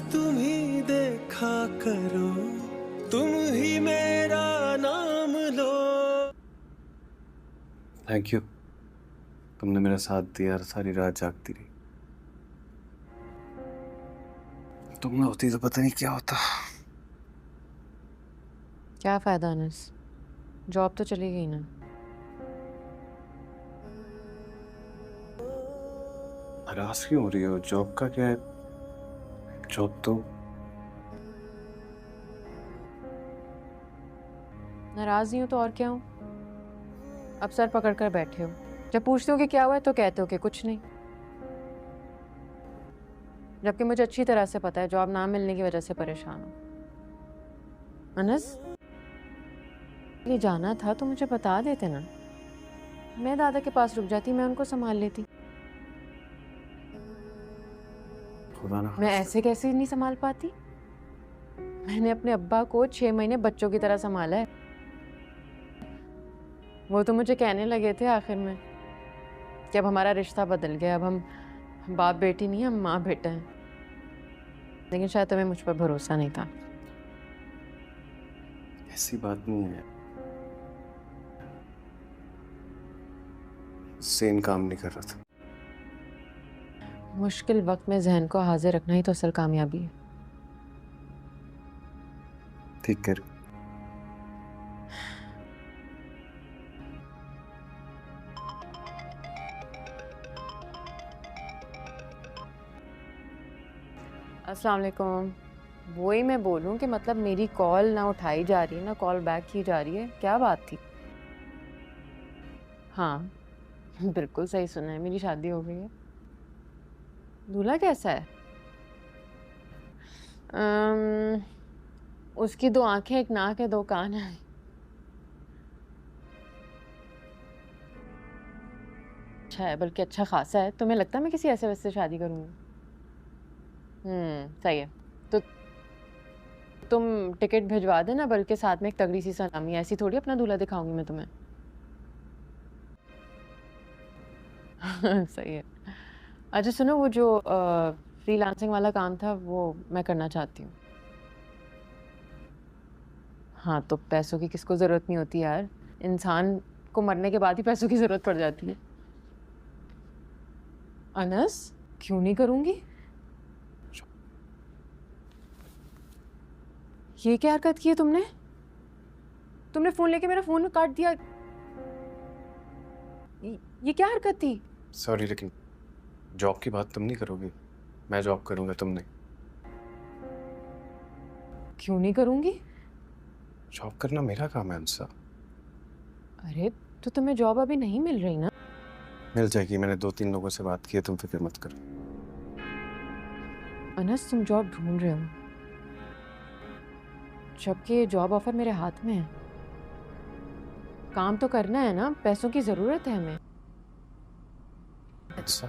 तुम ही देखा करो, तुम ही मेरा नाम लो। थैंक यू, तुमने मेरा साथ दिया और सारी रात जागती रही। तुम ना होती तो पता नहीं क्या होता। क्या फायदा अनस, जॉब तो चली गई ना। नाराज क्यों हो रही हो? जॉब का क्या है, जॉब तो। नाराज नहीं हो तो और क्या हूँ। अब सर पकड़ कर बैठे हो, जब पूछते हो कि क्या हुआ है तो कहते हो कि कुछ नहीं, जबकि मुझे अच्छी तरह से पता है जॉब ना मिलने की वजह से परेशान हो। अनस, ये जाना था तो मुझे बता देते ना, मैं दादा के पास रुक जाती, मैं उनको संभाल लेती। खुदा ना मैं खास्ता। ऐसे कैसे नहीं संभाल पाती? मैंने अपने अब्बा को 6 महीने बच्चों की तरह संभाला है। वो तो मुझे कहने लगे थे आखिर में कि अब हमारा रिश्ता बदल गया, अब हम बाप बेटी नहीं, हम माँ बेटा हैं। लेकिन शायद तुम्हें मुझ पर भरोसा नहीं था। ऐसी बात नहीं है, सेम काम नहीं कर रहा था। मुश्किल वक्त में जहन को हाजिर रखना ही तो असल कामयाबी है। ठीक कर। अस्सलाम वालेकुम। वही मैं बोलूं कि मतलब मेरी कॉल ना उठाई जा रही है ना कॉल बैक की जा रही है, क्या बात थी? हाँ बिल्कुल सही सुना है, मेरी शादी हो गई है। दूल्हा कैसा है? अम्म उसकी 2 आंखें, 1 नाक है, 2 कान है। अच्छा है, बल्कि अच्छा खासा है। तुम्हें लगता है मैं किसी ऐसे वैसे से शादी करूंगी? सही है। तो तुम टिकट भिजवा देना, बल्कि साथ में एक तगड़ी सी सलामी। ऐसी थोड़ी अपना दूल्हा दिखाऊंगी मैं तुम्हें। सही है। अच्छा सुनो, वो जो फ्रीलांसिंग वाला काम था वो मैं करना चाहती हूँ। हाँ तो पैसों की किसको जरूरत नहीं होती यार, इंसान को मरने के बाद ही पैसों की जरूरत पड़ जाती है। अनस, क्यों नहीं करूंगी? ये क्या हरकत की है तुमने? तुमने फोन लेके मेरा फोन काट दिया। ये क्या हरकत थी? सॉरी, लेकिन जॉब की बात तुम नहीं करोगी, मैं जॉब करूंगा, तुम नहीं। क्यों नहीं करूंगी? जॉब करना मेरा काम है अंसा। अरे तो तुम्हें जॉब अभी नहीं मिल रही ना? मिल जाएगी, मैंने 2-3 लोगों से बात की है, तुम फिक्र मत करो। अनस, तुम जॉब ढूंढ रहे हो जबकि ये जॉब ऑफर मेरे हाथ में है। काम तो करना है ना, पैसों की जरूरत है हमें। अंसा,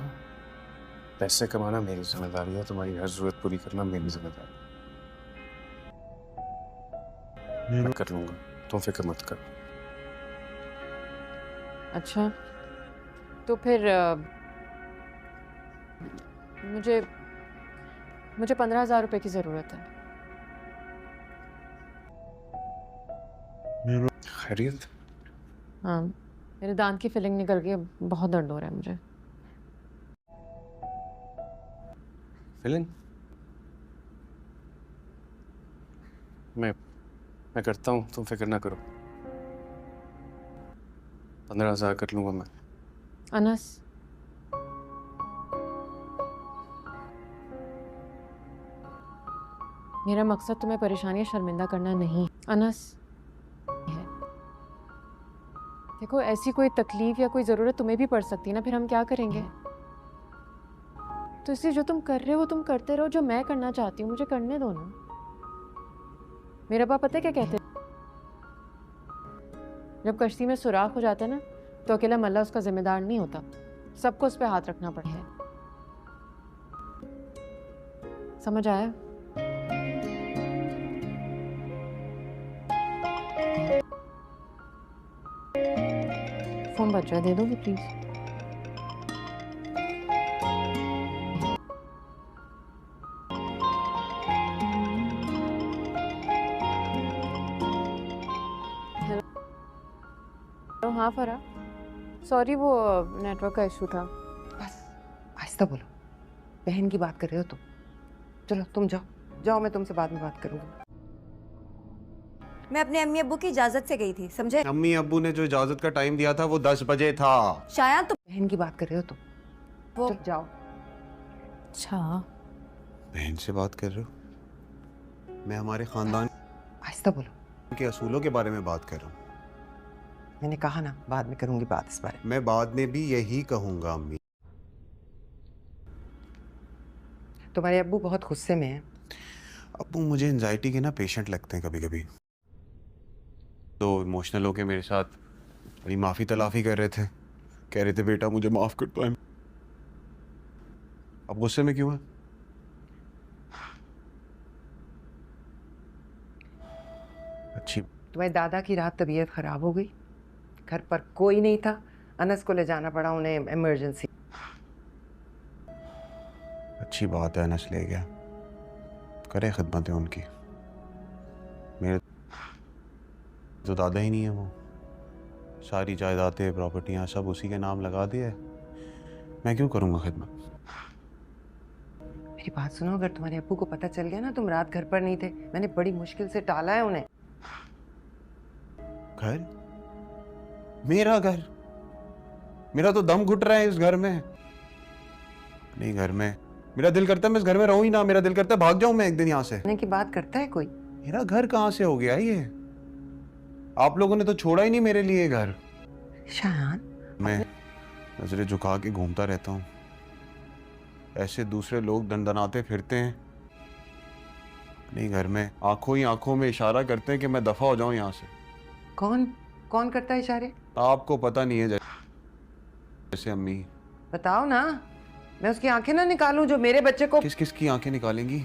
पैसे कमाना मेरी जिम्मेदारी है, तुम्हारी हर जरूरत पूरी करना मेरी जिम्मेदारी है। मैं कर लूंगा, तुम फिक्र मत करो। अच्छा तो फिर मुझे मुझे 15,000 रुपए की जरूरत है। खैरियत? हाँ, मेरे दांत की फिलिंग निकल गई है, बहुत दर्द हो रहा है मुझे। फिलिंग? मैं मैं करता हूँ, तुम फिक्र ना करो। 15,000 कर लूंगा मैं। अनस, मेरा मकसद तुम्हें परेशानी या शर्मिंदा करना नहीं। अनस है, देखो ऐसी कोई तकलीफ या कोई ज़रूरत तुम्हें भी पड़ सकती है ना, फिर हम क्या करेंगे? तो इसलिए जो तुम कर रहे हो तुम करते रहो, जो मैं करना चाहती हूँ मुझे करने दो ना। मेरा पापा पता है क्या कहते हैं? जब कश्ती में सुराख हो जाता है ना, तो अकेला मल्ला उसका जिम्मेदार नहीं होता, सबको उस पर हाथ रखना पड़ता है। समझ आया? फोन बज रहा है, दे दोगे प्लीज? हाँ फरा, सॉरी वो नेटवर्क का इशू था। बस आहिस्ता बोलो, बहन की बात कर रहे हो तुम। चलो तुम जाओ जाओ, मैं तुमसे बाद में बात करूंगी। मैं अपने अम्मी अब्बू की इजाजत से गई थी, समझे? अम्मी अब्बू ने जो इजाजत का टाइम दिया था वो 10 बजे था। शायद तो बहन की बात कर रहे हो तुम, वो चलो जाओ। अच्छा, बहन से बात कर रहे हो? मैं हमारे खानदान आहिस्ता बोलो। के असूलों के बारे में बात कर रहा हूँ। मैंने कहा ना बाद में करूंगी बात इस बारे में। मैं बाद में भी यही कहूंगा अम्मी। तुम्हारे अब्बू बहुत गुस्से में हैं। अब्बू मुझे एंजाइटी के ना पेशेंट लगते हैं कभी कभी, तो इमोशनल होके मेरे साथ बड़ी माफ़ी तलाफ़ी कर रहे थे, कह रहे थे बेटा मुझे माफ़ कर दो। अब गुस्से में क्यों है? अच्छी तुम्हारे दादा की रात तबीयत खराब हो गई, घर पर कोई नहीं था, अनस को ले जाना पड़ा उन्हें इमरजेंसी। अच्छी बात है, अनस ले गया, करे खिदमतें उनकी। मेरे तो दादा ही नहीं है, वो सारी जायदादें प्रॉपर्टियां सब उसी के नाम लगा दिए, मैं क्यों करूँगा खिदमत? मेरी बात सुनो, अगर तुम्हारे अब्बू को पता चल गया ना तुम रात घर पर नहीं थे, मैंने बड़ी मुश्किल से टाला है उन्हें। घर? मेरा घर? मेरा तो दम घुट रहा है इस घर में। नहीं, घर में मेरा दिल करता है मैं इस घर में रहूं ही ना, मेरा दिल करता है भाग जाऊं मैं एक दिन यहाँ से। की बात करता है कोई? मेरा घर कहाँ से हो गया ये? आप लोगों ने तो छोड़ा ही नहीं मेरे लिए घर। शायान, मैं नजरें झुका के घूमता रहता हूँ, ऐसे दूसरे लोग दंदनाते फिरते हैं। नहीं, घर में आंखों ही आंखों में इशारा करते हैं कि मैं दफा हो जाऊं यहाँ से। कौन कौन करता है इशारे? आपको पता नहीं है जैसे अम्मी। बताओ ना, मैं उसकी आंखें ना निकालूं जो मेरे बच्चे को। किस किस की आंखें निकालेंगी?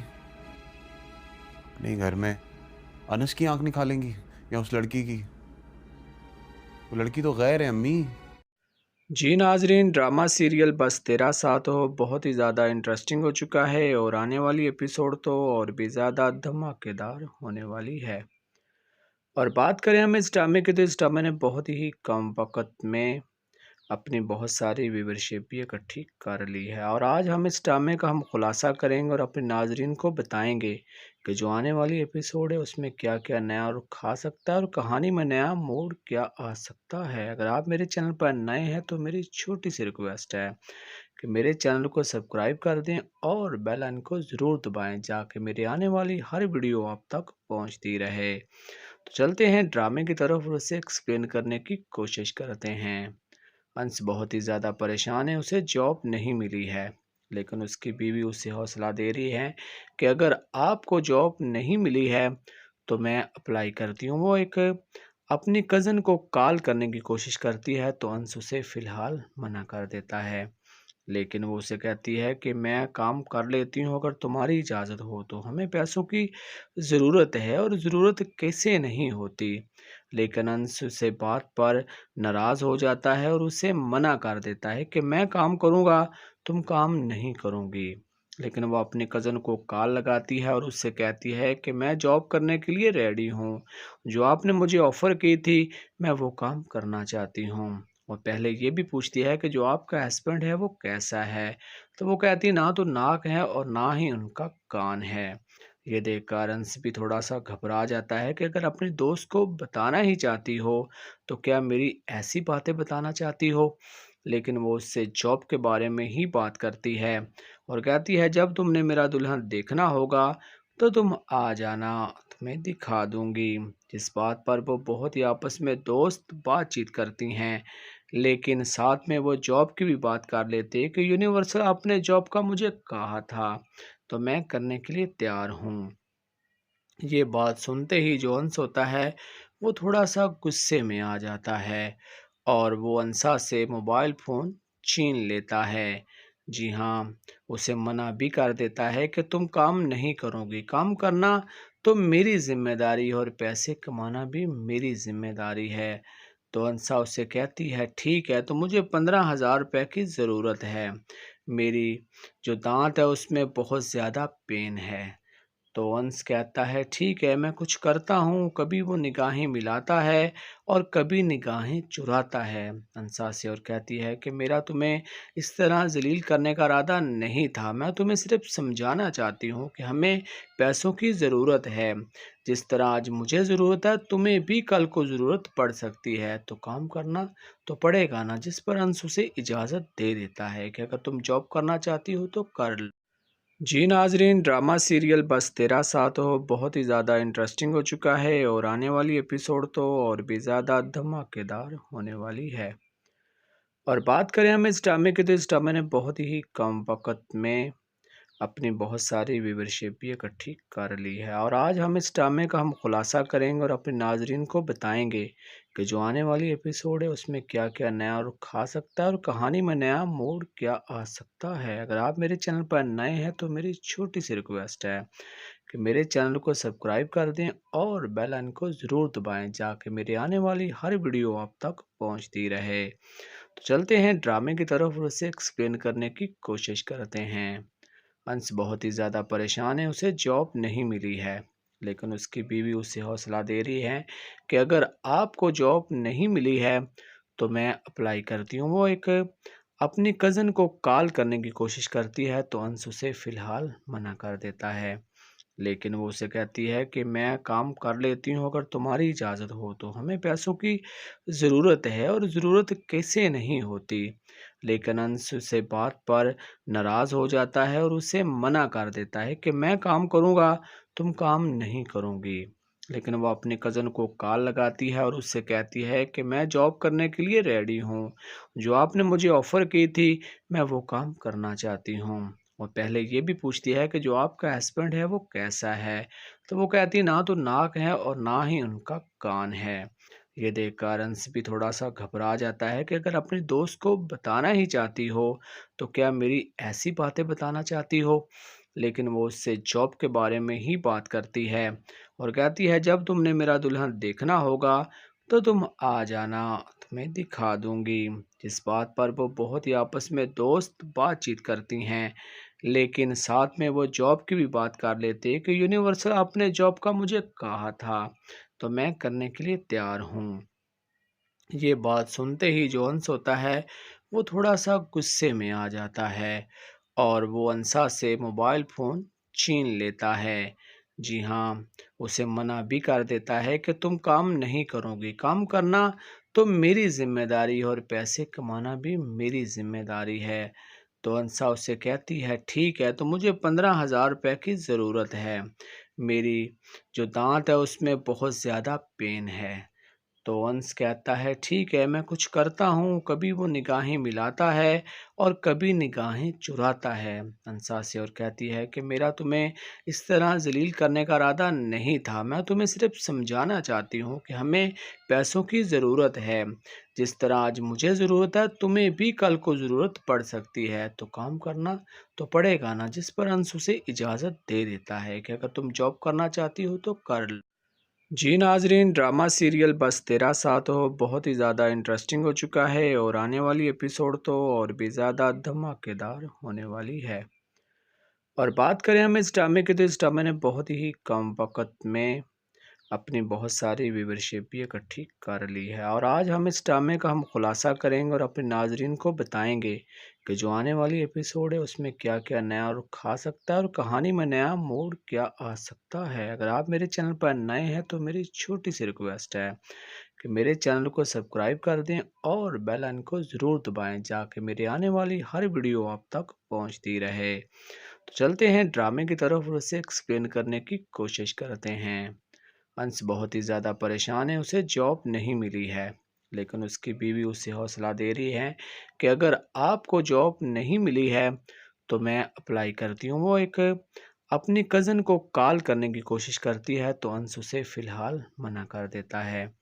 नहीं, घर में अनस की आंख निकालेंगी या उस लड़की की? वो लड़की तो गैर है अम्मी। जी नाजरीन, ड्रामा सीरियल बस तेरा साथ हो बहुत ही ज़्यादा इंटरेस्टिंग हो चुका है और आने वाली एपिसोड तो और भी ज़्यादा धमाकेदार होने वाली है। और बात करें हम इस ड्रामे की, तो इस ड्रामे ने बहुत ही कम वक्त में अपनी बहुत सारी व्यूवरशिप भी इकट्ठी कर ली है। और आज हम इस ड्रामे का खुलासा करेंगे और अपने नाजरीन को बताएंगे कि जो आने वाली एपिसोड है उसमें क्या क्या नया रुख आ सकता है और कहानी में नया मोड़ क्या आ सकता है। अगर आप मेरे चैनल पर नए हैं तो मेरी छोटी सी रिक्वेस्ट है कि मेरे चैनल को सब्सक्राइब कर दें और बेल आइकन को ज़रूर दबाएं, जाके मेरे आने वाली हर वीडियो आप तक पहुंचती रहे। तो चलते हैं ड्रामे की तरफ और उसे एक्सप्लेन करने की कोशिश करते हैं। अंश बहुत ही ज़्यादा परेशान है, उसे जॉब नहीं मिली है, लेकिन उसकी बीवी उसे हौसला दे रही है कि अगर आपको जॉब नहीं मिली है तो मैं अप्लाई करती हूँ। वो एक अपनी कज़न को कॉल करने की कोशिश करती है तो अंश उसे फ़िलहाल मना कर देता है, लेकिन वो उसे कहती है कि मैं काम कर लेती हूँ अगर तुम्हारी इजाज़त हो तो, हमें पैसों की ज़रूरत है और ज़रूरत कैसे नहीं होती। लेकिन अंश उसे बात पर नाराज़ हो जाता है और उसे मना कर देता है कि मैं काम करूँगा, तुम काम नहीं करूँगी। लेकिन वो अपनी कज़न को कॉल लगाती है और उससे कहती है कि मैं जॉब करने के लिए रेडी हूँ, जो आपने मुझे ऑफ़र की थी मैं वो काम करना चाहती हूँ। और पहले ये भी पूछती है कि जो आपका हस्बैंड है वो कैसा है, तो वो कहती है ना तो नाक है और ना ही उनका कान है। ये देखकर अंश भी थोड़ा सा घबरा जाता है कि अगर अपने दोस्त को बताना ही चाहती हो तो क्या मेरी ऐसी बातें बताना चाहती हो। लेकिन वो उससे जॉब के बारे में ही बात करती है और कहती है जब तुमने मेरा दुल्हन देखना होगा तो तुम आ जाना, तुम्हें दिखा दूंगी। जिस बात पर वो बहुत ही आपस में दोस्त बातचीत करती हैं, लेकिन साथ में वो जॉब की भी बात कर लेते हैं कि यूनिवर्सल आपने जॉब का मुझे कहा था तो मैं करने के लिए तैयार हूँ। ये बात सुनते ही जो अंश होता है वो थोड़ा सा गुस्से में आ जाता है और वो अंसा से मोबाइल फ़ोन छीन लेता है। जी हाँ, उसे मना भी कर देता है कि तुम काम नहीं करोगी, काम करना तो मेरी ज़िम्मेदारी है और पैसे कमाना भी मेरी ज़िम्मेदारी है। तो अंसा उससे कहती है ठीक है, तो मुझे 15,000 रुपये की ज़रूरत है, मेरी जो दांत है उसमें बहुत ज़्यादा पेन है। तो अंश कहता है ठीक है मैं कुछ करता हूँ। कभी वो निगाहें मिलाता है और कभी निगाहें चुराता है। अंसा से और कहती है कि मेरा तुम्हें इस तरह जलील करने का इरादा नहीं था। मैं तुम्हें सिर्फ समझाना चाहती हूँ कि हमें पैसों की ज़रूरत है। जिस तरह आज मुझे ज़रूरत है तुम्हें भी कल को ज़रूरत पड़ सकती है, तो काम करना तो पड़ेगा ना। जिस पर अंश उसे इजाज़त दे देता है कि अगर तुम जॉब करना चाहती हो तो कर लो। जी नाजरीन, ड्रामा सीरियल बस तेरा साथ हो बहुत ही ज़्यादा इंटरेस्टिंग हो चुका है और आने वाली एपिसोड तो और भी ज़्यादा धमाकेदार होने वाली है। और बात करें हम इस ड्रामे की, तो इस ड्रामे ने बहुत ही कम वक्त में अपनी बहुत सारी व्यूवरशिप भी इकट्ठी कर ली है। और आज हम इस ड्रामे का खुलासा करेंगे और अपने नाजरीन को बताएंगे कि जो आने वाली एपिसोड है उसमें क्या क्या नया रुख आ सकता है और कहानी में नया मोड़ क्या आ सकता है। अगर आप मेरे चैनल पर नए हैं तो मेरी छोटी सी रिक्वेस्ट है कि मेरे चैनल को सब्सक्राइब कर दें और बेल आइकन को ज़रूर दबाएं, जाके मेरे आने वाली हर वीडियो आप तक पहुंचती रहे। तो चलते हैं ड्रामे की तरफ और उसे एक्सप्लेन करने की कोशिश करते हैं। अंश बहुत ही ज़्यादा परेशान है, उसे जॉब नहीं मिली है, लेकिन उसकी बीवी उसे हौसला दे रही है कि अगर आपको जॉब नहीं मिली है तो मैं अप्लाई करती हूँ। वो एक अपनी कज़न को कॉल करने की कोशिश करती है, तो अंश उसे फ़िलहाल मना कर देता है। लेकिन वो उसे कहती है कि मैं काम कर लेती हूँ अगर तुम्हारी इजाज़त हो तो। हमें पैसों की ज़रूरत है और ज़रूरत कैसे नहीं होती। लेकिन अंश से बात पर नाराज़ हो जाता है और उसे मना कर देता है कि मैं काम करूँगा, तुम काम नहीं करूँगी। लेकिन वो अपनी कज़न को कॉल लगाती है और उससे कहती है कि मैं जॉब करने के लिए रेडी हूँ। जो आपने मुझे ऑफ़र की थी मैं वो काम करना चाहती हूँ। और पहले ये भी पूछती है कि जो आपका हस्बैंड है वो कैसा है। तो वो कहती है ना तो नाक है और ना ही उनका कान है। ये देखकर अंश भी थोड़ा सा घबरा जाता है कि अगर अपने दोस्त को बताना ही चाहती हो तो क्या मेरी ऐसी बातें बताना चाहती हो। लेकिन वो उससे जॉब के बारे में ही बात करती है और कहती है जब तुमने मेरा दुल्हन देखना होगा तो तुम आ जाना, तुम्हें दिखा दूंगी। जिस बात पर वो बहुत ही आपस में दोस्त बातचीत करती हैं, लेकिन साथ में वो जॉब की भी बात कर लेते हैं कि यूनिवर्सल आपने जॉब का मुझे कहा था तो मैं करने के लिए तैयार हूँ। ये बात सुनते ही जो अंश होता है वो थोड़ा सा गुस्से में आ जाता है और वो अंसा से मोबाइल फ़ोन छीन लेता है। जी हाँ, उसे मना भी कर देता है कि तुम काम नहीं करोगी, काम करना तो मेरी जिम्मेदारी है और पैसे कमाना भी मेरी जिम्मेदारी है। तो अंसा उससे कहती है ठीक है, तो मुझे 15,000 रुपये की ज़रूरत है। मेरी जो दांत है उसमें बहुत ज़्यादा पेन है। तो अंश कहता है ठीक है मैं कुछ करता हूँ। कभी वो निगाहें मिलाता है और कभी निगाहें चुराता है। अंसा से और कहती है कि मेरा तुम्हें इस तरह जलील करने का इरादा नहीं था। मैं तुम्हें सिर्फ समझाना चाहती हूँ कि हमें पैसों की ज़रूरत है। जिस तरह आज मुझे ज़रूरत है तुम्हें भी कल को ज़रूरत पड़ सकती है, तो काम करना तो पड़ेगा ना। जिस पर अंश उसे इजाज़त दे देता है कि अगर तुम जॉब करना चाहती हो तो कर लो। जी नाजरीन, ड्रामा सीरियल बस तेरा साथ हो बहुत ही ज़्यादा इंटरेस्टिंग हो चुका है और आने वाली एपिसोड तो और भी ज़्यादा धमाकेदार होने वाली है। और बात करें हम इस ड्रामे की, तो इस ड्रामे ने बहुत ही कम वक्त में अपनी बहुत सारी व्यूवरशिप भी इकट्ठी कर ली है। और आज हम इस ड्रामे का खुलासा करेंगे और अपने नाजरीन को बताएंगे कि जो आने वाली एपिसोड है उसमें क्या क्या नया रुख आ सकता है और कहानी में नया मोड़ क्या आ सकता है। अगर आप मेरे चैनल पर नए हैं तो मेरी छोटी सी रिक्वेस्ट है कि मेरे चैनल को सब्सक्राइब कर दें और बेल आइकन को ज़रूर दबाएं, जाके मेरे आने वाली हर वीडियो आप तक पहुंचती रहे। तो चलते हैं ड्रामे की तरफ और उसे एक्सप्लेन करने की कोशिश करते हैं। अंश बहुत ही ज़्यादा परेशान है, उसे जॉब नहीं मिली है, लेकिन उसकी बीवी उसे हौसला दे रही है कि अगर आपको जॉब नहीं मिली है तो मैं अप्लाई करती हूँ। वो एक अपनी कज़न को कॉल करने की कोशिश करती है, तो अंश उसे फ़िलहाल मना कर देता है।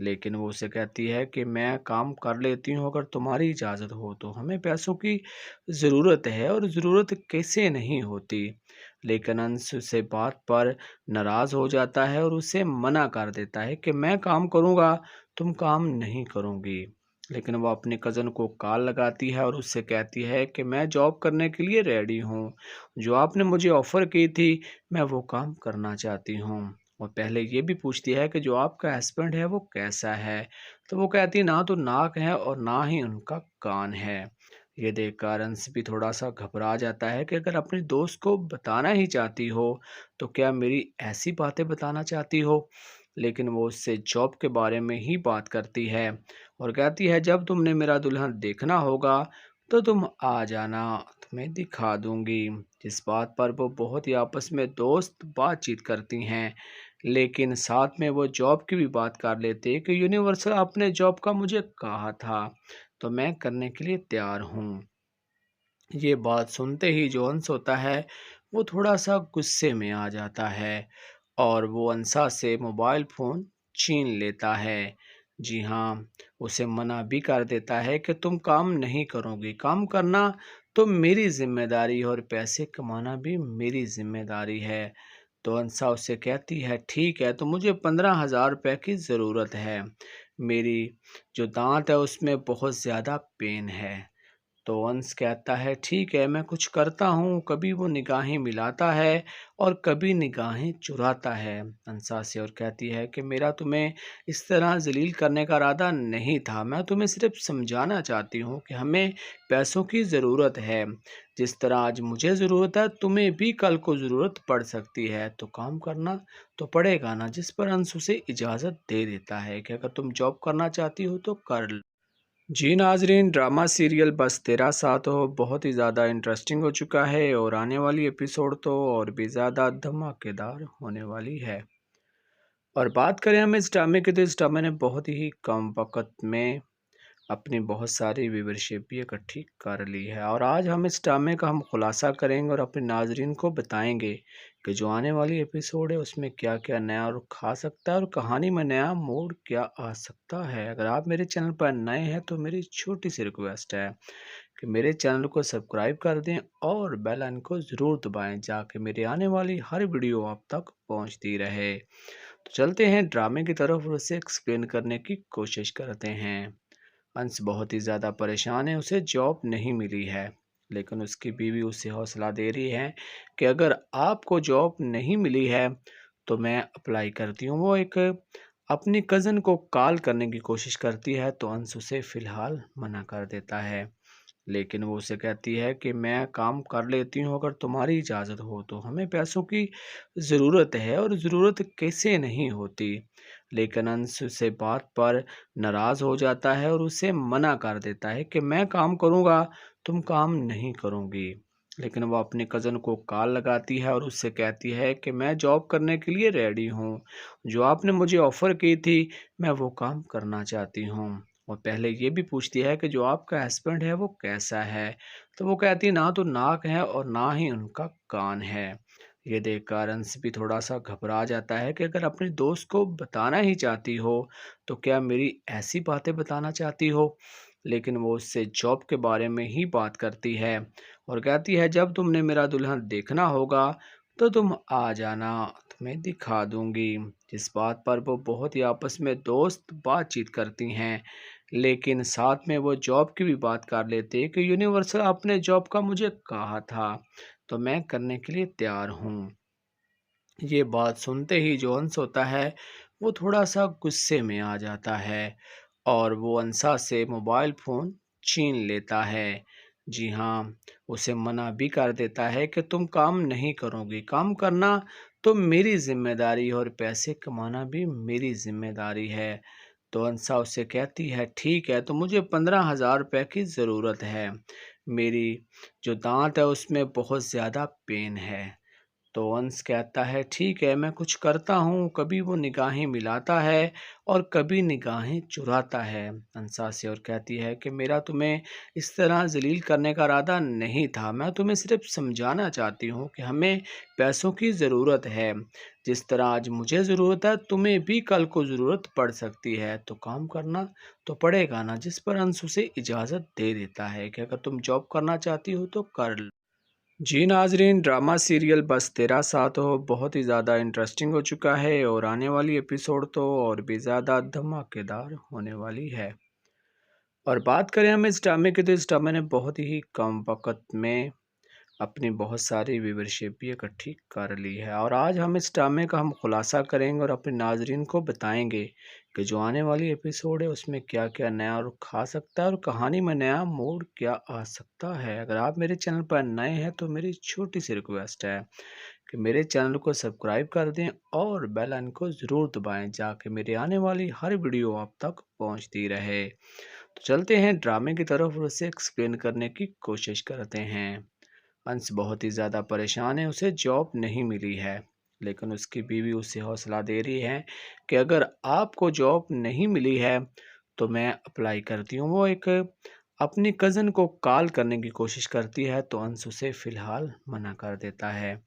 लेकिन वो उसे कहती है कि मैं काम कर लेती हूँ अगर तुम्हारी इजाज़त हो तो। हमें पैसों की ज़रूरत है और ज़रूरत कैसे नहीं होती। लेकिन अंश से बात पर नाराज़ हो जाता है और उसे मना कर देता है कि मैं काम करूँगा, तुम काम नहीं करूँगी। लेकिन वो अपने कज़न को कॉल लगाती है और उससे कहती है कि मैं जॉब करने के लिए रेडी हूँ, जो आपने मुझे ऑफ़र की थी मैं वो काम करना चाहती हूँ। और पहले ये भी पूछती है कि जो आपका हस्बैंड है वो कैसा है, तो वो कहती है ना तो नाक है और ना ही उनका कान है। ये देखकर अंश भी थोड़ा सा घबरा जाता है कि अगर अपने दोस्त को बताना ही चाहती हो तो क्या मेरी ऐसी बातें बताना चाहती हो, लेकिन वो उससे जॉब के बारे में ही बात करती है और कहती है जब तुमने मेरा दुल्हन देखना होगा तो तुम आ जाना, तुम्हें दिखा दूंगी। जिस बात पर वो बहुत ही आपस में दोस्त बातचीत करती हैं, लेकिन साथ में वो जॉब की भी बात कर लेते हैं कि यूनिवर्सल आपने जॉब का मुझे कहा था तो मैं करने के लिए तैयार हूँ। ये बात सुनते ही जो अंश होता है वो थोड़ा सा गुस्से में आ जाता है और वो अंसा से मोबाइल फ़ोन छीन लेता है। जी हाँ, उसे मना भी कर देता है कि तुम काम नहीं करोगी, काम करना तो मेरी ज़िम्मेदारी है और पैसे कमाना भी मेरी ज़िम्मेदारी है। तो अंसा उससे कहती है ठीक है, तो मुझे 15,000 रुपये की ज़रूरत है। मेरी जो दाँत है उसमें बहुत ज़्यादा पेन है। तो अंश कहता है ठीक है मैं कुछ करता हूँ। कभी वो निगाहें मिलाता है और कभी निगाहें चुराता है अंसा से और कहती है कि मेरा तुम्हें इस तरह जलील करने का इरादा नहीं था, मैं तुम्हें सिर्फ समझाना चाहती हूँ कि हमें पैसों की ज़रूरत है। जिस तरह आज मुझे ज़रूरत है तुम्हें भी कल को ज़रूरत पड़ सकती है, तो काम करना तो पड़ेगा ना। जिस पर अंश उसे इजाज़त दे देता है कि अगर तुम जॉब करना चाहती हो तो कर लो। जी नाजरीन, ड्रामा सीरियल बस तेरा साथ हो बहुत ही ज़्यादा इंटरेस्टिंग हो चुका है और आने वाली एपिसोड तो और भी ज़्यादा धमाकेदार होने वाली है। और बात करें हम इस ड्रामे की, तो इस ड्रामे ने बहुत ही कम वक्त में अपनी बहुत सारी व्यूवरशिप भी इकट्ठी कर ली है और आज हम इस ड्रामे का हम खुलासा करेंगे और अपने नाजरीन को बताएंगे कि जो आने वाली एपिसोड है उसमें क्या क्या नया रुख आ सकता है और कहानी में नया मोड़ क्या आ सकता है। अगर आप मेरे चैनल पर नए हैं तो मेरी छोटी सी रिक्वेस्ट है कि मेरे चैनल को सब्सक्राइब कर दें और बेल आइकन को ज़रूर दबाएं जाके मेरे आने वाली हर वीडियो आप तक पहुंचती रहे। तो चलते हैं ड्रामे की तरफ और उसे एक्सप्लेन करने की कोशिश करते हैं। अंश बहुत ही ज़्यादा परेशान है, उसे जॉब नहीं मिली है, लेकिन उसकी बीवी उसे हौसला दे रही है कि अगर आपको जॉब नहीं मिली है तो मैं अप्लाई करती हूँ। वो एक अपनी कज़न को कॉल करने की कोशिश करती है तो अंश उसे फ़िलहाल मना कर देता है, लेकिन वो उसे कहती है कि मैं काम कर लेती हूँ अगर तुम्हारी इजाज़त हो तो, हमें पैसों की ज़रूरत है और ज़रूरत कैसे नहीं होती। लेकिन अंश से बात पर नाराज़ हो जाता है और उसे मना कर देता है कि मैं काम करूँगा, तुम काम नहीं करोगी। लेकिन वो अपने कज़न को कॉल लगाती है और उससे कहती है कि मैं जॉब करने के लिए रेडी हूँ, जो आपने मुझे ऑफ़र की थी मैं वो काम करना चाहती हूँ। और पहले ये भी पूछती है कि जो आपका हस्बैंड है वो कैसा है, तो वो कहती है ना तो नाक है और ना ही उनका कान है। ये देखकर अंश भी थोड़ा सा घबरा जाता है कि अगर अपने दोस्त को बताना ही चाहती हो तो क्या मेरी ऐसी बातें बताना चाहती हो, लेकिन वो उससे जॉब के बारे में ही बात करती है और कहती है जब तुमने मेरा दुल्हन देखना होगा तो तुम आ जाना, तुम्हें दिखा दूंगी। जिस बात पर वो बहुत ही आपस में दोस्त बातचीत करती हैं, लेकिन साथ में वो जॉब की भी बात कर लेते हैं कि यूनिवर्सल आपने जॉब का मुझे कहा था तो मैं करने के लिए तैयार हूँ। ये बात सुनते ही जो अंश होता है वो थोड़ा सा गुस्से में आ जाता है और वो अंसा से मोबाइल फ़ोन छीन लेता है। जी हाँ, उसे मना भी कर देता है कि तुम काम नहीं करोगी, काम करना तो मेरी ज़िम्मेदारी है और पैसे कमाना भी मेरी ज़िम्मेदारी है। तो अंसा उससे कहती है ठीक है, तो मुझे 15,000 रुपये की ज़रूरत है। मेरी जो दाँत है उसमें बहुत ज़्यादा पेन है। तो अंश कहता है ठीक है मैं कुछ करता हूँ। कभी वो निगाहें मिलाता है और कभी निगाहें चुराता है अंसा से और कहती है कि मेरा तुम्हें इस तरह जलील करने का इरादा नहीं था, मैं तुम्हें सिर्फ समझाना चाहती हूँ कि हमें पैसों की ज़रूरत है। जिस तरह आज मुझे ज़रूरत है तुम्हें भी कल को ज़रूरत पड़ सकती है, तो काम करना तो पड़ेगा ना। जिस पर अंश उसे इजाज़त दे देता है कि अगर तुम जॉब करना चाहती हो तो कर लो। जी नाजरीन, ड्रामा सीरियल बस तेरा साथ हो बहुत ही ज़्यादा इंटरेस्टिंग हो चुका है और आने वाली एपिसोड तो और भी ज़्यादा धमाकेदार होने वाली है। और बात करें हम इस ड्रामे की, तो इस ड्रामे ने बहुत ही कम वक़्त में अपनी बहुत सारी व्यूवरशिप भी इकट्ठी कर ली है। और आज हम इस ड्रामे का खुलासा करेंगे और अपने नाज़रीन को बताएँगे कि जो आने वाली एपिसोड है उसमें क्या-क्या नया रुख आ सकता है और कहानी में नया मोड़ क्या आ सकता है। अगर आप मेरे चैनल पर नए हैं तो मेरी छोटी-सी रिक्वेस्ट है कि मेरे चैनल को सब्सक्राइब कर दें और बेल आइकन को ज़रूर दबाएँ, जाके मेरे आने वाली हर वीडियो आप तक पहुँचती रहे। तो चलते हैं ड्रामे की तरफ और उसे एक्सप्लेन करने की कोशिश करते हैं। अंश बहुत ही ज़्यादा परेशान है, उसे जॉब नहीं मिली है, लेकिन उसकी बीवी उसे हौसला दे रही है कि अगर आपको जॉब नहीं मिली है तो मैं अप्लाई करती हूँ। वो एक अपनी कज़न को कॉल करने की कोशिश करती है, तो अंश उसे फ़िलहाल मना कर देता है।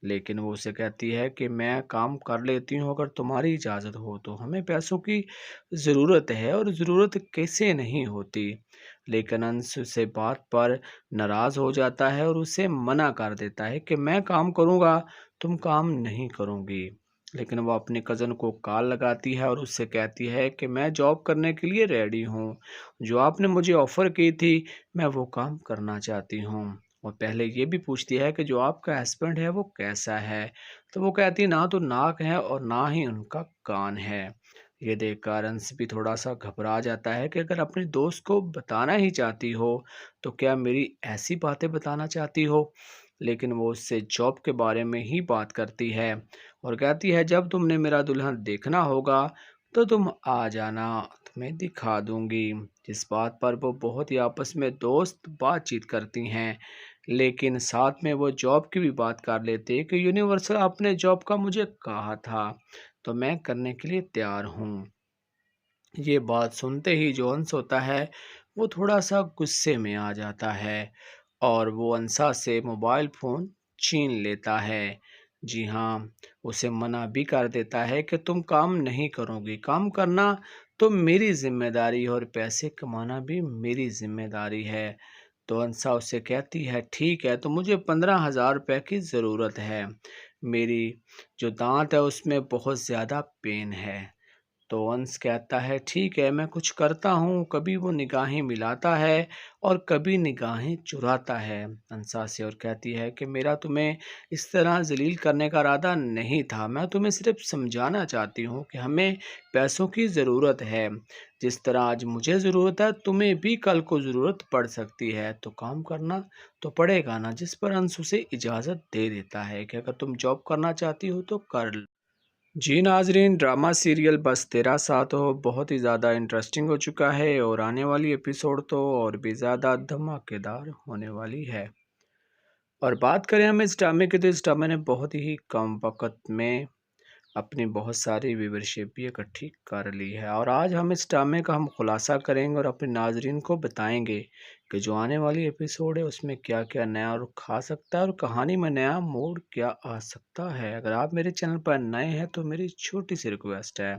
लेकिन वो उसे कहती है कि मैं काम कर लेती हूँ अगर तुम्हारी इजाज़त हो तो, हमें पैसों की ज़रूरत है और ज़रूरत कैसे नहीं होती। लेकिन अंश उसे बात पर नाराज़ हो जाता है और उसे मना कर देता है कि मैं काम करूँगा, तुम काम नहीं करोगी। लेकिन वो अपनी कज़न को कॉल लगाती है और उससे कहती है कि मैं जॉब करने के लिए रेडी हूँ, जो आपने मुझे ऑफ़र की थी मैं वो काम करना चाहती हूँ। और पहले ये भी पूछती है कि जो आपका हस्बैंड है वो कैसा है? तो वो कहती है ना तो नाक है और ना ही उनका कान है। ये देखकर अंश भी थोड़ा-सा घबरा जाता है कि अगर अपने दोस्त को बताना ही चाहती हो, तो क्या मेरी ऐसी बातें बताना चाहती हो? लेकिन वो उससे जॉब के बारे में ही बात करती है और कहती है जब तुमने मेरा दुल्हन देखना होगा, तो तुम आ जाना, तुम्हें दिखा दूँगी। जिस बात पर वो बहुत ही आपस में दोस्त बातचीत करती हैं। लेकिन साथ में वो जॉब की भी बात कर लेते हैं कि यूनिवर्सल आपने जॉब का मुझे कहा था, तो मैं करने के लिए तैयार हूँ। ये बात सुनते ही जो अंश होता है वो थोड़ा-सा गुस्से में आ जाता है और वो अंसा से मोबाइल फ़ोन छीन लेता है। जी हाँ, उसे मना भी कर देता है कि तुम काम नहीं करोगी, काम करना तो मेरी ज़िम्मेदारी है और पैसे कमाना भी मेरी ज़िम्मेदारी है। तो अंसा उससे कहती है ठीक है, तो मुझे 15,000 रुपए की ज़रूरत है। मेरी जो दाँत है उसमें बहुत ज़्यादा पेन है। तो अंश कहता है ठीक है मैं कुछ करता हूँ। कभी वो निगाहें मिलाता है और कभी निगाहें चुराता है अंसा से और कहती है कि मेरा तुम्हें इस तरह जलील करने का इरादा नहीं था, मैं तुम्हें सिर्फ समझाना चाहती हूँ कि हमें पैसों की ज़रूरत है। जिस तरह आज मुझे ज़रूरत है तुम्हें भी कल को ज़रूरत पड़ सकती है, तो काम करना तो पड़ेगा ना। जिस पर अंश उसे इजाज़त दे देता है कि अगर तुम जॉब करना चाहती हो तो कर लो। जी नाजरीन, ड्रामा सीरियल बस तेरा साथ हो बहुत ही ज़्यादा इंटरेस्टिंग हो चुका है और आने वाली एपिसोड तो और भी ज़्यादा धमाकेदार होने वाली है। और बात करें हम इस ड्रामे की, तो इस ड्रामे ने बहुत ही कम वक़्त में अपनी बहुत सारी व्यूवरशिप भी इकट्ठी कर ली है। और आज हम इस ड्रामे का खुलासा करेंगे और अपने नाजरीन को बताएंगे कि जो आने वाली एपिसोड है उसमें क्या-क्या नया रुख आ सकता है और कहानी में नया मोड़ क्या आ सकता है। अगर आप मेरे चैनल पर नए हैं तो मेरी छोटी-सी रिक्वेस्ट है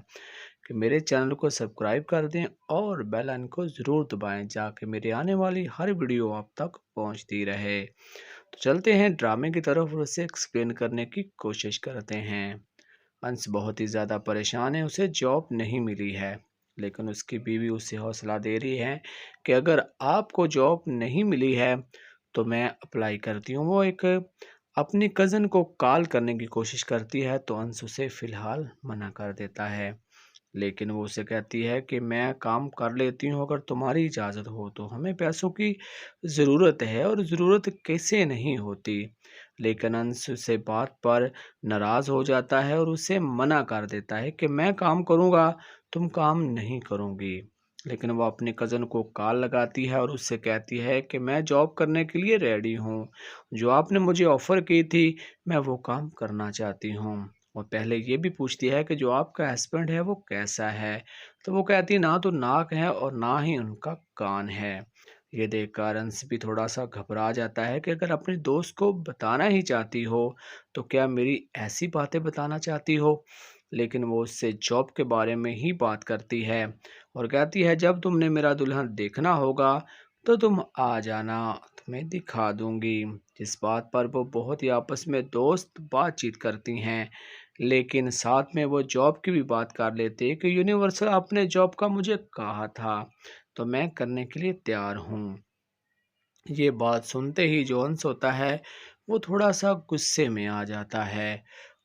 कि मेरे चैनल को सब्सक्राइब कर दें और बेल आइकन को ज़रूर दबाएँ, जाके मेरे आने वाली हर वीडियो आप तक पहुँचती रहे। तो चलते हैं ड्रामे की तरफ और उसे एक्सप्लेन करने की कोशिश करते हैं। अंश बहुत ही ज़्यादा परेशान है, उसे जॉब नहीं मिली है, लेकिन उसकी बीवी उसे हौसला दे रही है कि अगर आपको जॉब नहीं मिली है तो मैं अप्लाई करती हूँ। वो एक अपनी कज़न को कॉल करने की कोशिश करती है, तो अंश उसे फ़िलहाल मना कर देता है। लेकिन वो उसे कहती है कि मैं काम कर लेती हूँ अगर तुम्हारी इजाज़त हो तो, हमें पैसों की ज़रूरत है और ज़रूरत कैसे नहीं होती। लेकिन अंश से बात पर नाराज़ हो जाता है और उसे मना कर देता है कि मैं काम करूँगा, तुम काम नहीं करोगी। लेकिन वो अपनी कज़न को कॉल लगाती है और उससे कहती है कि मैं जॉब करने के लिए रेडी हूँ, जो आपने मुझे ऑफ़र की थी मैं वो काम करना चाहती हूँ। और पहले ये भी पूछती है कि जो आपका हस्बैंड है वो कैसा है? तो वो कहती है ना तो नाक है और ना ही उनका कान है। ये देखकर अंश भी थोड़ा-सा घबरा जाता है कि अगर अपने दोस्त को बताना ही चाहती हो, तो क्या मेरी ऐसी बातें बताना चाहती हो? लेकिन वो उससे जॉब के बारे में ही बात करती है और कहती है जब तुमने मेरा दुल्हन देखना होगा, तो तुम आ जाना, तुम्हें दिखा दूँगी। जिस बात पर वो बहुत ही आपस में दोस्त बातचीत करती हैं। लेकिन साथ में वो जॉब की भी बात कर लेते हैं कि यूनिवर्सल आपने जॉब का मुझे कहा था, तो मैं करने के लिए तैयार हूँ। ये बात सुनते ही जो अंश होता है वो थोड़ा सा गुस्से में आ जाता है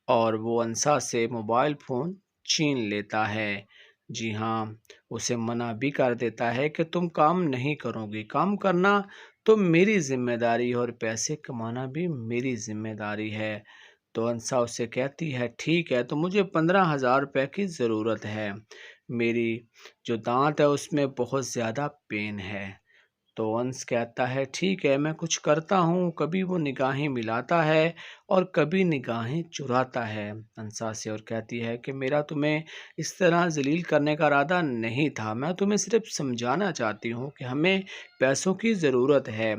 और वो अंसा से मोबाइल फ़ोन छीन लेता है। जी हाँ, उसे मना भी कर देता है कि तुम काम नहीं करोगी, काम करना तो मेरी ज़िम्मेदारी और पैसे कमाना भी मेरी ज़िम्मेदारी है। तो अंसा उससे कहती है, ठीक है, तो मुझे 15,000 रुपये की ज़रूरत है। मेरी जो दाँत है उसमें बहुत ज़्यादा पेन है। तो अंश कहता है, ठीक है, मैं कुछ करता हूँ। कभी वो निगाहें मिलाता है और कभी निगाहें चुराता है अंसा से, और कहती है कि मेरा तुम्हें इस तरह जलील करने का इरादा नहीं था। मैं तुम्हें सिर्फ समझाना चाहती हूँ कि हमें पैसों की ज़रूरत है।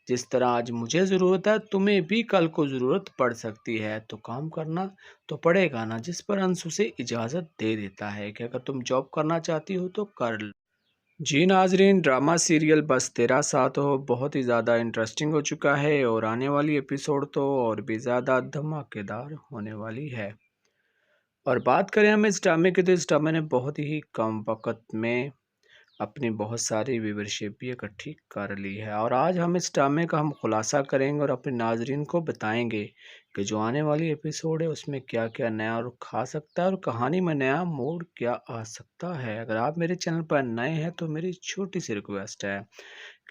जिस तरह आज मुझे ज़रूरत है, तुम्हें भी कल को ज़रूरत पड़ सकती है, तो काम करना तो पड़ेगा ना। जिस पर अंश उसे इजाज़त दे देता है कि अगर तुम जॉब करना चाहती हो तो कर लो। जी नाजरीन, ड्रामा सीरियल बस तेरा साथ हो बहुत ही ज़्यादा इंटरेस्टिंग हो चुका है और आने वाली एपिसोड तो और भी ज़्यादा धमाकेदार होने वाली है। और बात करें हम इस ड्रामे की, तो इस ड्रामे ने बहुत ही कम वक्त में अपनी बहुत सारी व्यूवरशिप भी इकट्ठी कर ली है। और आज हम इस ड्रामे का हम खुलासा करेंगे और अपने नाजरीन को बताएंगे कि जो आने वाली एपिसोड है उसमें क्या क्या नया रुख आ सकता है और कहानी में नया मोड़ क्या आ सकता है। अगर आप मेरे चैनल पर नए हैं तो मेरी छोटी सी रिक्वेस्ट है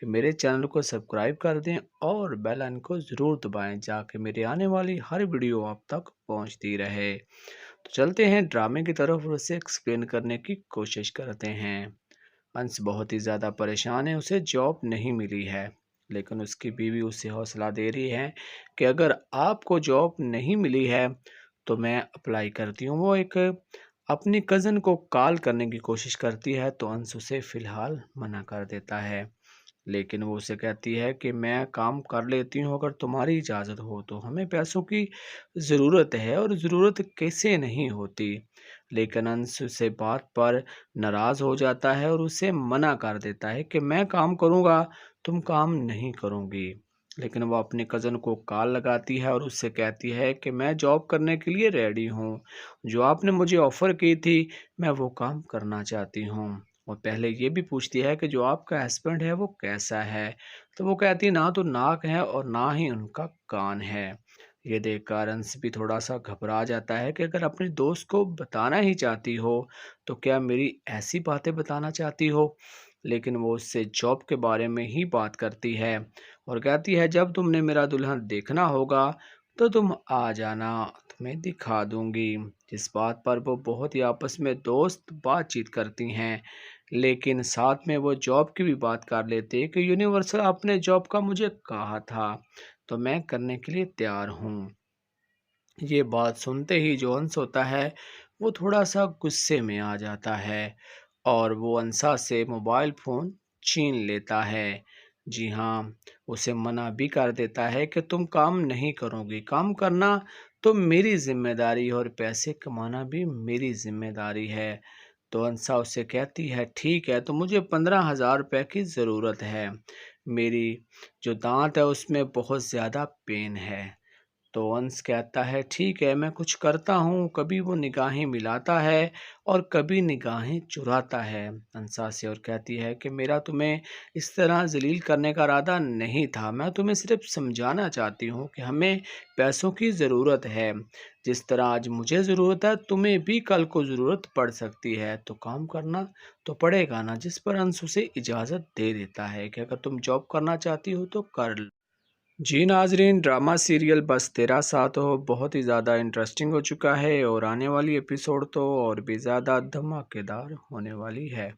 कि मेरे चैनल को सब्सक्राइब कर दें और बेल आइकन को ज़रूर दबाएं, जाके मेरी आने वाली हर वीडियो आप तक पहुंचती रहे। तो चलते हैं ड्रामे की तरफ और उसे एक्सप्लेन करने की कोशिश करते हैं। अंश बहुत ही ज़्यादा परेशान है, उसे जॉब नहीं मिली है, लेकिन उसकी बीवी उसे हौसला दे रही है कि अगर आपको जॉब नहीं मिली है तो मैं अप्लाई करती हूँ। वो एक अपनी कज़न को कॉल करने की कोशिश करती है, तो अंश उसे फ़िलहाल मना कर देता है। लेकिन वो उसे कहती है कि मैं काम कर लेती हूँ अगर तुम्हारी इजाज़त हो तो। हमें पैसों की ज़रूरत है और ज़रूरत कैसे नहीं होती। लेकिन अंश उसे बात पर नाराज़ हो जाता है और उसे मना कर देता है कि मैं काम करूँगा, तुम काम नहीं करोगी। लेकिन वो अपने कज़न को कॉल लगाती है और उससे कहती है कि मैं जॉब करने के लिए रेडी हूँ। जो आपने मुझे ऑफ़र की थी, मैं वो काम करना चाहती हूँ। और पहले ये भी पूछती है कि जो आपका हस्बैंड है वो कैसा है? तो वो कहती है, ना तो नाक है और ना ही उनका कान है। ये देखकर अंश भी थोड़ा-सा घबरा जाता है कि अगर अपने दोस्त को बताना ही चाहती हो, तो क्या मेरी ऐसी बातें बताना चाहती हो? लेकिन वो उससे जॉब के बारे में ही बात करती है और कहती है, जब तुमने मेरा दुल्हन देखना होगा, तो तुम आ जाना, तुम्हें दिखा दूँगी। जिस बात पर वो बहुत ही आपस में दोस्त बातचीत करती हैं, लेकिन साथ में वो जॉब की भी बात कर लेते हैं कि यूनिवर्सल आपने जॉब का मुझे कहा था, तो मैं करने के लिए तैयार हूँ। ये बात सुनते ही जो अंश होता है वो थोड़ा सा गुस्से में आ जाता है और वो अंसा से मोबाइल फ़ोन छीन लेता है। जी हाँ, उसे मना भी कर देता है कि तुम काम नहीं करोगी, काम करना तो मेरी ज़िम्मेदारी और पैसे कमाना भी मेरी ज़िम्मेदारी है। तो अंसा उससे कहती है, ठीक है, तो मुझे 15,000 रुपये की ज़रूरत है। मेरी जो दाँत है उसमें बहुत ज़्यादा पेन है। तो अंश कहता है, ठीक है, मैं कुछ करता हूँ। कभी वो निगाहें मिलाता है और कभी निगाहें चुराता है अंसा से, और कहती है कि मेरा तुम्हें इस तरह जलील करने का इरादा नहीं था। मैं तुम्हें सिर्फ समझाना चाहती हूँ कि हमें पैसों की ज़रूरत है। जिस तरह आज मुझे ज़रूरत है, तुम्हें भी कल को ज़रूरत पड़ सकती है, तो काम करना तो पड़ेगा ना। जिस पर अंश उसे इजाज़त दे देता है कि अगर तुम जॉब करना चाहती हो तो कर लो। जी नाजरीन, ड्रामा सीरियल बस तेरा साथ हो बहुत ही ज़्यादा इंटरेस्टिंग हो चुका है और आने वाली एपिसोड तो और भी ज़्यादा धमाकेदार होने वाली है।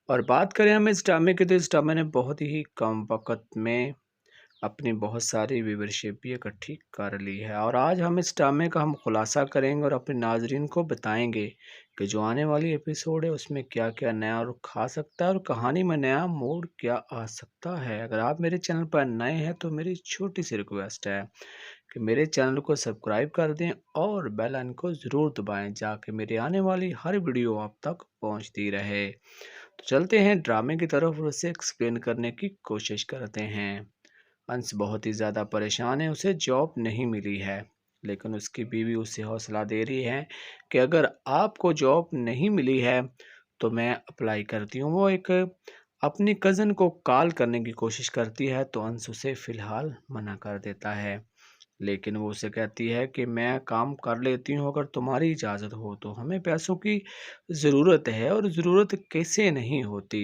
और बात करें हम इस ड्रामे की, तो इस ड्रामे ने बहुत ही कम वक्त में अपनी बहुत सारी व्यूवरशिप भी इकट्ठी कर ली है। और आज हम इस ड्रामे का हम खुलासा करेंगे और अपने नाजरीन को बताएंगे कि जो आने वाली एपिसोड है उसमें क्या क्या नया रुख आ सकता है और कहानी में नया मोड़ क्या आ सकता है। अगर आप मेरे चैनल पर नए हैं तो मेरी छोटी सी रिक्वेस्ट है कि मेरे चैनल को सब्सक्राइब कर दें और बेल आइकन को ज़रूर दबाएं, जाके मेरी आने वाली हर वीडियो आप तक पहुंचती रहे। तो चलते हैं ड्रामे की तरफ और उसे एक्सप्लेन करने की कोशिश करते हैं। अंश बहुत ही ज़्यादा परेशान है, उसे जॉब नहीं मिली है, लेकिन उसकी बीवी उसे हौसला दे रही है कि अगर आपको जॉब नहीं मिली है तो मैं अप्लाई करती हूँ। वो एक अपनी कज़न को कॉल करने की कोशिश करती है तो अंश उसे फ़िलहाल मना कर देता है। लेकिन वो उसे कहती है कि मैं काम कर लेती हूँ अगर तुम्हारी इजाज़त हो तो। हमें पैसों की ज़रूरत है और ज़रूरत कैसे नहीं होती।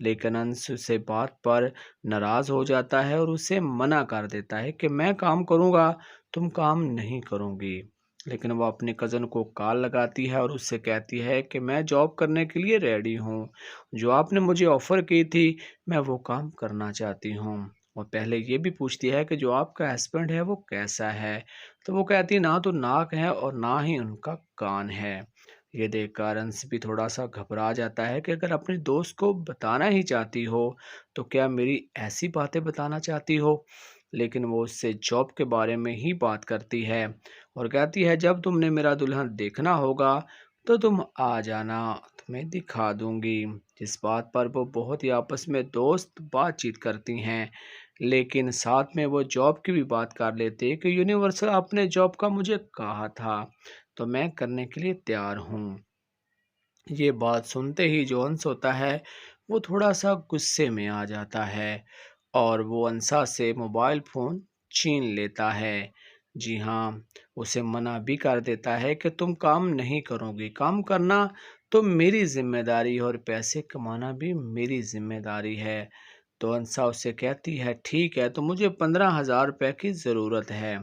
लेकिन अंश से बात पर नाराज़ हो जाता है और उसे मना कर देता है कि मैं काम करूँगा, तुम काम नहीं करोगी। लेकिन वो अपने कज़न को कॉल लगाती है और उससे कहती है कि मैं जॉब करने के लिए रेडी हूँ। जो आपने मुझे ऑफ़र की थी, मैं वो काम करना चाहती हूँ। और पहले ये भी पूछती है कि जो आपका हस्बैंड है वो कैसा है? तो वो कहती है ना तो नाक है और ना ही उनका कान है। ये देखकर अंश भी थोड़ा-सा घबरा जाता है कि अगर अपने दोस्त को बताना ही चाहती हो, तो क्या मेरी ऐसी बातें बताना चाहती हो? लेकिन वो उससे जॉब के बारे में ही बात करती है और कहती है जब तुमने मेरा दुल्हन देखना होगा, तो तुम आ जाना, तुम्हें दिखा दूँगी। जिस बात पर वो बहुत ही आपस में दोस्त बातचीत करती हैं। लेकिन साथ में वो जॉब की भी बात कर लेते हैं कि यूनिवर्सल आपने जॉब का मुझे कहा था, तो मैं करने के लिए तैयार हूँ। ये बात सुनते ही जो अंश होता है, वो थोड़ा-सा गुस्से में आ जाता है और वो अंसा से मोबाइल फ़ोन छीन लेता है। जी हाँ, उसे मना भी कर देता है कि तुम काम नहीं करोगी, काम करना तो मेरी ज़िम्मेदारी है और पैसे कमाना भी मेरी ज़िम्मेदारी है। तो अंसा उससे कहती है ठीक है तो मुझे 15,000 रुपए की ज़रूरत है।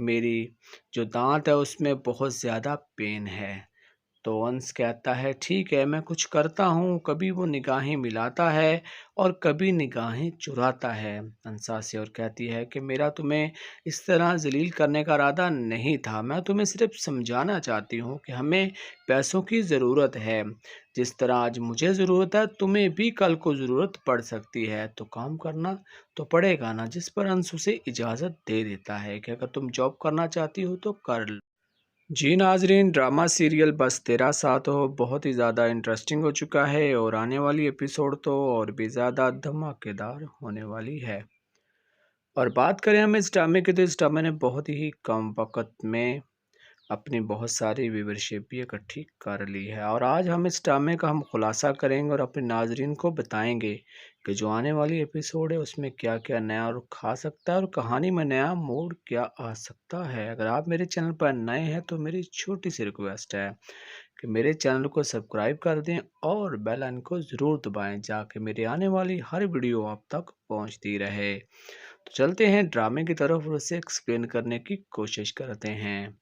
मेरी जो दाँत है उसमें बहुत ज़्यादा पेन है। तो अंश कहता है ठीक है मैं कुछ करता हूँ। कभी वो निगाहें मिलाता है और कभी निगाहें चुराता है अंसा से और कहती है कि मेरा तुम्हें इस तरह जलील करने का इरादा नहीं था। मैं तुम्हें सिर्फ समझाना चाहती हूँ कि हमें पैसों की ज़रूरत है। जिस तरह आज मुझे ज़रूरत है तुम्हें भी कल को ज़रूरत पड़ सकती है, तो काम करना तो पड़ेगा ना। जिस पर अंश उसे इजाज़त दे देता है कि अगर तुम जॉब करना चाहती हो तो कर लो। जी नाजरीन, ड्रामा सीरियल बस तेरा साथ हो बहुत ही ज़्यादा इंटरेस्टिंग हो चुका है और आने वाली एपिसोड तो और भी ज़्यादा धमाकेदार होने वाली है। और बात करें हम इस ड्रामे की, तो इस ड्रामे ने बहुत ही कम वक्त में अपनी बहुत सारी व्यूवरशिप भी इकट्ठी कर ली है। और आज हम इस ड्रामे का खुलासा करेंगे और अपने नाजरीन को बताएंगे कि जो आने वाली एपिसोड है उसमें क्या क्या नया रुख आ सकता है और कहानी में नया मोड़ क्या आ सकता है। अगर आप मेरे चैनल पर नए हैं तो मेरी छोटी सी रिक्वेस्ट है कि मेरे चैनल को सब्सक्राइब कर दें और बेल आइकन को ज़रूर दबाएं, जाके मेरे आने वाली हर वीडियो आप तक पहुंचती रहे। तो चलते हैं ड्रामे की तरफ और उसे एक्सप्लेन करने की कोशिश करते हैं।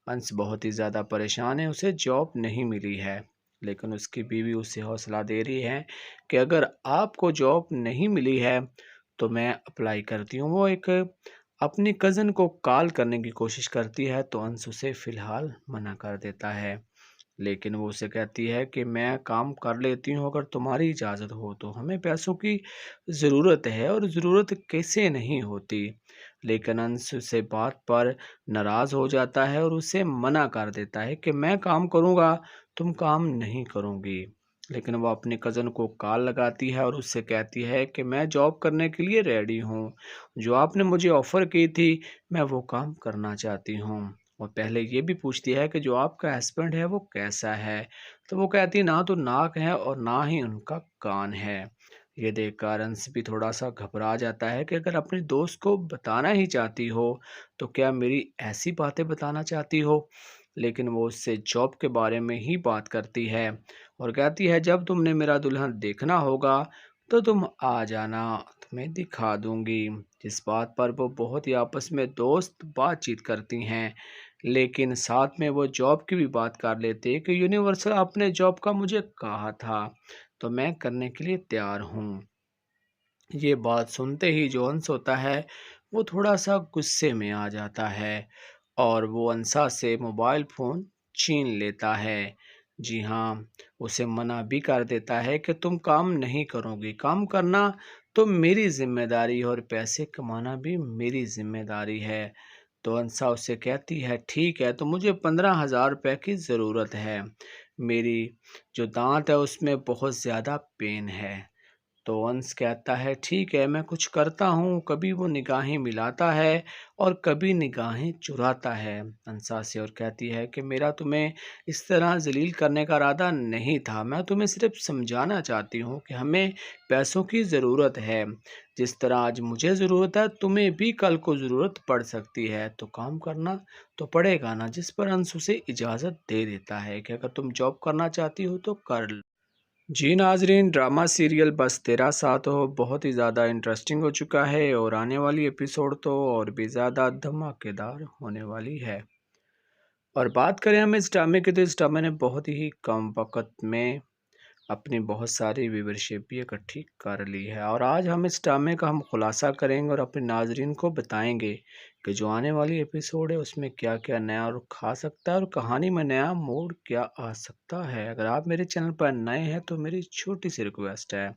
अंश बहुत ही ज़्यादा परेशान है, उसे जॉब नहीं मिली है। लेकिन उसकी बीवी उसे हौसला दे रही है कि अगर आपको जॉब नहीं मिली है तो मैं अप्लाई करती हूँ। वो एक अपनी कज़न को कॉल करने की कोशिश करती है तो अंश उसे फ़िलहाल मना कर देता है। लेकिन वो उसे कहती है कि मैं काम कर लेती हूँ अगर तुम्हारी इजाज़त हो तो। हमें पैसों की ज़रूरत है और ज़रूरत कैसे नहीं होती। लेकिन अंश से बात पर नाराज़ हो जाता है और उसे मना कर देता है कि मैं काम करूँगा, तुम काम नहीं करोगी। लेकिन वो अपने कज़न को कॉल लगाती है और उससे कहती है कि मैं जॉब करने के लिए रेडी हूँ। जो आपने मुझे ऑफ़र की थी, मैं वो काम करना चाहती हूँ। और पहले ये भी पूछती है कि जो आपका हस्बैंड है वो कैसा है? तो वो कहती है ना तो नाक है और ना ही उनका कान है। ये देखकर अंश भी थोड़ा-सा घबरा जाता है कि अगर अपने दोस्त को बताना ही चाहती हो, तो क्या मेरी ऐसी बातें बताना चाहती हो? लेकिन वो उससे जॉब के बारे में ही बात करती है और कहती है जब तुमने मेरा दुल्हन देखना होगा, तो तुम आ जाना, तुम्हें दिखा दूँगी। जिस बात पर वो बहुत ही आपस में दोस्त बातचीत करती हैं। लेकिन साथ में वो जॉब की भी बात कर लेते हैं कि यूनिवर्सल आपने जॉब का मुझे कहा था, तो मैं करने के लिए तैयार हूँ। ये बात सुनते ही जो अंश होता है, वो थोड़ा-सा गुस्से में आ जाता है और वो अंसा से मोबाइल फ़ोन छीन लेता है। जी हाँ, उसे मना भी कर देता है कि तुम काम नहीं करोगी, काम करना तो मेरी ज़िम्मेदारी है और पैसे कमाना भी मेरी ज़िम्मेदारी है। तो अंसा उससे कहती है ठीक है तो मुझे 15,000 रुपए की ज़रूरत है। मेरी जो दाँत है उसमें बहुत ज़्यादा पेन है। तो अंश कहता है ठीक है मैं कुछ करता हूँ। कभी वो निगाहें मिलाता है और कभी निगाहें चुराता है। अंसा से और कहती है कि मेरा तुम्हें इस तरह जलील करने का इरादा नहीं था। मैं तुम्हें सिर्फ समझाना चाहती हूँ कि हमें पैसों की ज़रूरत है। जिस तरह आज मुझे ज़रूरत है तुम्हें भी कल को ज़रूरत पड़ सकती है, तो काम करना तो पड़ेगा ना। जिस पर अंश उसे इजाज़त दे देता है कि अगर तुम जॉब करना चाहती हो तो कर लो। जी नाजरीन, ड्रामा सीरियल बस तेरा साथ हो बहुत ही ज़्यादा इंटरेस्टिंग हो चुका है और आने वाली एपिसोड तो और भी ज़्यादा धमाकेदार होने वाली है। और बात करें हम इस ड्रामे की, तो इस ड्रामे ने बहुत ही कम वक्त में अपनी बहुत सारी व्यूवरशिप भी इकट्ठी कर ली है। और आज हम इस ड्रामे का हम खुलासा करेंगे और अपने नाजरीन को बताएंगे कि जो आने वाली एपिसोड है उसमें क्या क्या नया और खा सकता है और कहानी में नया मोड़ क्या आ सकता है। अगर आप मेरे चैनल पर नए हैं तो मेरी छोटी सी रिक्वेस्ट है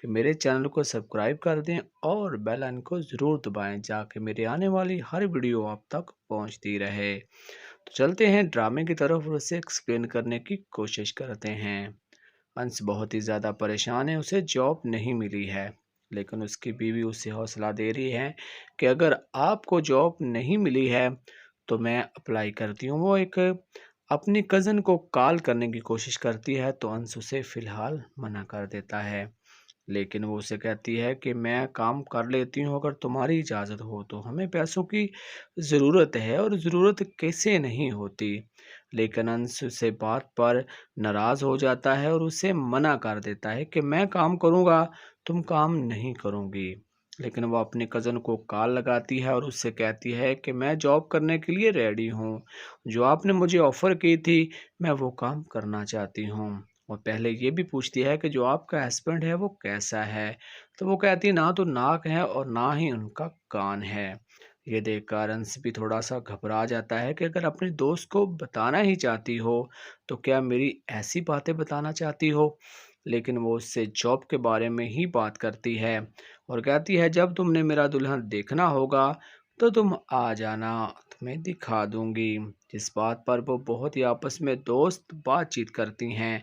कि मेरे चैनल को सब्सक्राइब कर दें और बेल आइकन को ज़रूर दबाएं, जाके मेरे आने वाली हर वीडियो आप तक पहुंचती रहे। तो चलते हैं ड्रामे की तरफ और उसे एक्सप्लेन करने की कोशिश करते हैं। अंश बहुत ही ज़्यादा परेशान है, उसे जॉब नहीं मिली है, लेकिन उसकी बीवी उसे हौसला दे रही है कि अगर आपको जॉब नहीं मिली है तो मैं अप्लाई करती हूँ। वो एक अपनी कज़न को कॉल करने की कोशिश करती है, तो अंश उसे फ़िलहाल मना कर देता है। लेकिन वो उसे कहती है कि मैं काम कर लेती हूँ अगर तुम्हारी इजाज़त हो तो। हमें पैसों की ज़रूरत है और ज़रूरत कैसे नहीं होती। लेकिन अंश उसे बात पर नाराज़ हो जाता है और उसे मना कर देता है कि मैं काम करूँगा, तुम काम नहीं करोगी। लेकिन वो अपनी कज़न को कॉल लगाती है और उससे कहती है कि मैं जॉब करने के लिए रेडी हूँ। जो आपने मुझे ऑफ़र की थी, मैं वो काम करना चाहती हूँ। और पहले ये भी पूछती है कि जो आपका हस्बैंड है वो कैसा है? तो वो कहती है ना तो नाक है और ना ही उनका कान है। ये देखकर अंश भी थोड़ा-सा घबरा जाता है कि अगर अपने दोस्त को बताना ही चाहती हो, तो क्या मेरी ऐसी बातें बताना चाहती हो? लेकिन वो उससे जॉब के बारे में ही बात करती है और कहती है जब तुमने मेरा दुल्हन देखना होगा, तो तुम आ जाना, तुम्हें दिखा दूँगी। जिस बात पर वो बहुत ही आपस में दोस्त बातचीत करती हैं,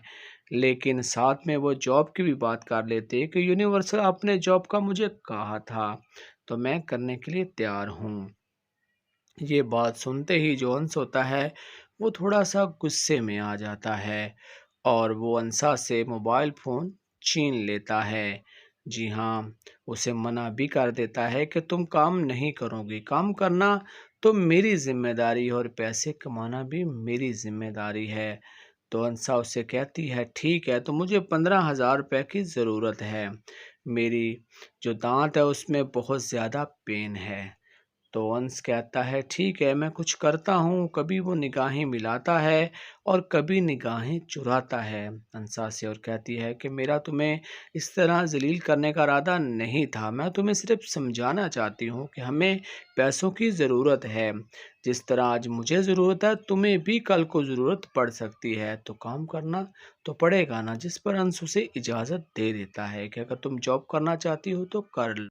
लेकिन साथ में वो जॉब की भी बात कर लेते हैं कि यूनिवर्सल आपने जॉब का मुझे कहा था, तो मैं करने के लिए तैयार हूँ। ये बात सुनते ही जो अंश होता है वो थोड़ा-सा गुस्से में आ जाता है और वो अंसा से मोबाइल फ़ोन छीन लेता है। जी हाँ, उसे मना भी कर देता है कि तुम काम नहीं करोगी, काम करना तो मेरी ज़िम्मेदारी है और पैसे कमाना भी मेरी ज़िम्मेदारी है। तो अंसा उससे कहती है ठीक है, तो मुझे 15,000 रुपये की ज़रूरत है। मेरी जो दाँत है उसमें बहुत ज़्यादा पेन है। तो अंश कहता है ठीक है मैं कुछ करता हूँ। कभी वो निगाहें मिलाता है और कभी निगाहें चुराता है। अंसा से और कहती है कि मेरा तुम्हें इस तरह जलील करने का इरादा नहीं था। मैं तुम्हें सिर्फ समझाना चाहती हूँ कि हमें पैसों की ज़रूरत है। जिस तरह आज मुझे ज़रूरत है तुम्हें भी कल को ज़रूरत पड़ सकती है, तो काम करना तो पड़ेगा ना। जिस पर अंश उसे इजाज़त दे देता है कि अगर तुम जॉब करना चाहती हो तो कर लो।